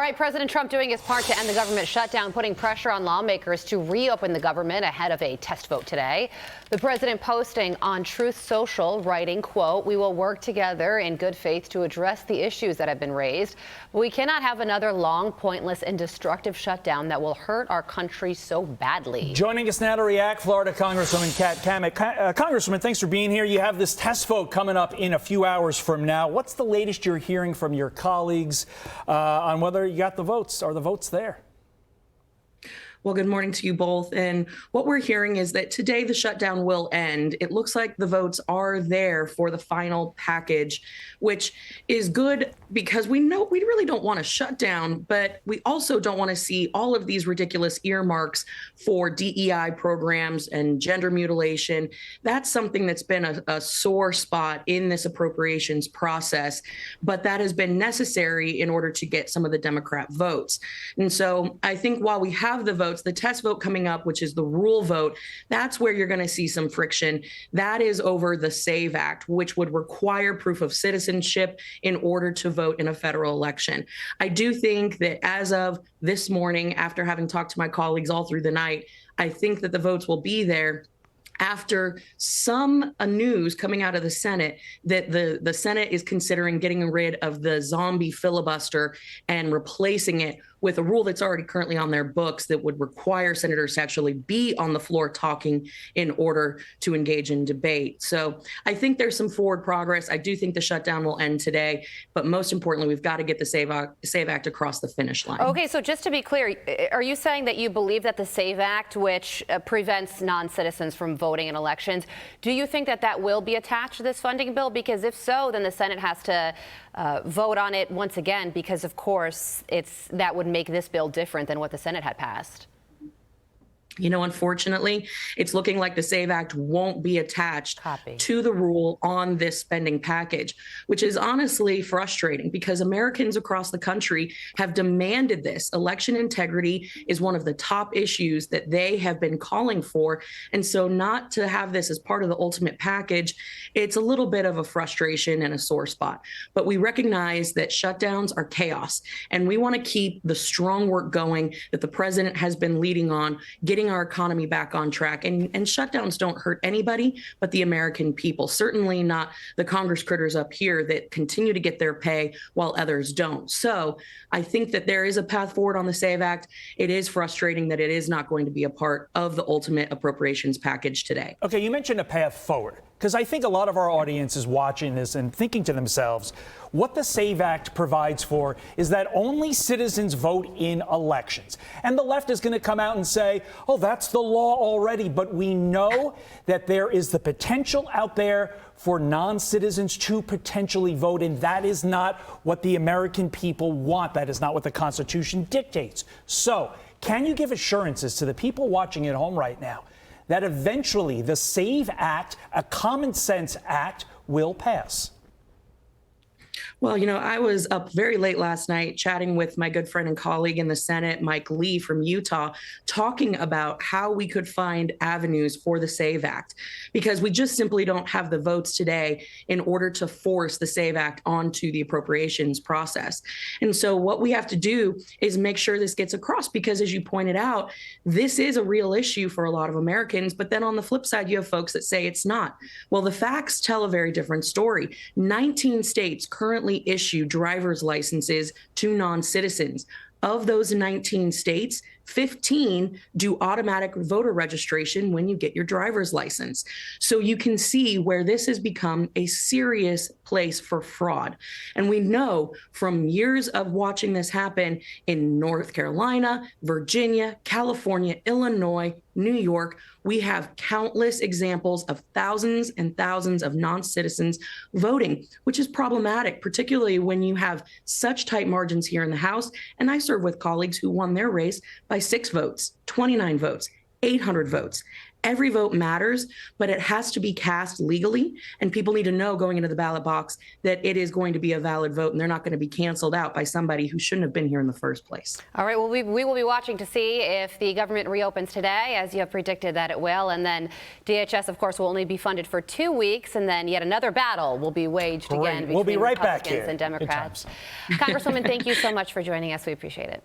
right, President Trump doing his part to end the government shutdown, putting pressure on lawmakers to reopen the government ahead of a test vote today. The president posting on Truth Social, writing, quote, "We will work together in good faith to address the issues that have been raised. But we cannot have another long, pointless, and destructive shutdown that will hurt our country so badly." Joining us now to react, Florida Congresswoman Cammack. Congresswoman, thanks for being here. You have this test vote coming up in a few hours from now. What's the latest you're hearing from your colleagues on whether you got the votes? Are the votes there? Well, good morning to you both. And what we're hearing is that today the shutdown will end. It looks like the votes are there for the final package, which is good because we know we really don't want to shut down, but we also don't want to see all of these ridiculous earmarks for DEI programs and gender mutilation. That's something that's been a sore spot in this appropriations process, but that has been necessary in order to get some of the Democrat votes. And so I think while we have the votes, the test vote coming up, which is the rule vote, that's where you're going to see some friction. That is over the SAVE Act, which would require proof of citizenship in order to vote in a federal election. I do think that as of this morning, after having talked to my colleagues all through the night, I think that the votes will be there after some news coming out of the Senate that the Senate is considering getting rid of the zombie filibuster and replacing it with a rule that's already currently on their books that would require senators to actually be on the floor talking in order to engage in debate. So I think there's some forward progress. I do think the shutdown will end today, but most importantly, we've got to get the SAVE Act across the finish line. Okay, so just to be clear, are you saying that you believe that the SAVE Act, which prevents non-citizens from voting in elections, do you think that that will be attached to this funding bill? Because if so, then the Senate has to vote on it once again, because of course that would make this bill different than what the Senate had passed. You know, unfortunately, it's looking like the SAVE Act won't be attached to the rule on this spending package, which is honestly frustrating because Americans across the country have demanded this. Election integrity is one of the top issues that they have been calling for. And so not to have this as part of the ultimate package, it's a little bit of a frustration and a sore spot. But we recognize that shutdowns are chaos, and we want to keep the strong work going that the president has been leading on, getting our economy back on track. And shutdowns don't hurt anybody but the American people, certainly not the Congress critters up here that continue to get their pay while others don't. So I think that there is a path forward on the SAVE Act. It is frustrating that it is not going to be a part of the ultimate appropriations package today. Okay, you mentioned a path forward, because I think a lot of our audience is watching this and thinking to themselves, what the SAVE Act provides for is that only citizens vote in elections. And the left is going to come out and say, oh, that's the law already. But we know that there is the potential out there for non-citizens to potentially vote. And that is not what the American people want. That is not what the Constitution dictates. So can you give assurances to the people watching at home right now that eventually the SAVE Act, a common sense act, will pass? Well, you know, I was up very late last night chatting with my good friend and colleague in the Senate, Mike Lee from Utah, talking about how we could find avenues for the SAVE Act, because we just simply don't have the votes today in order to force the SAVE Act onto the appropriations process. And so what we have to do is make sure this gets across, because as you pointed out, this is a real issue for a lot of Americans. But then on the flip side, you have folks that say it's not. Well, the facts tell a very different story. 19 states currently issue driver's licenses to non-citizens. Of those 19 states, 15 do automatic voter registration when you get your driver's license. So you can see where this has become a serious place for fraud. And we know from years of watching this happen in North Carolina, Virginia, California, Illinois, New York, we have countless examples of thousands and thousands of non-citizens voting, which is problematic, particularly when you have such tight margins here in the House. And I serve with colleagues who won their race by 6 votes, 29 votes, 800 votes. Every vote matters, but it has to be cast legally, and people need to know going into the ballot box that it is going to be a valid vote, and they're not going to be canceled out by somebody who shouldn't have been here in the first place. All right, well, we will be watching to see if the government reopens today, as you have predicted that it will, and then DHS, of course, will only be funded for 2 weeks, and then yet another battle will be waged again between We'll be right back Republicans here. and Democrats. Congresswoman, thank you so much for joining us. We appreciate it.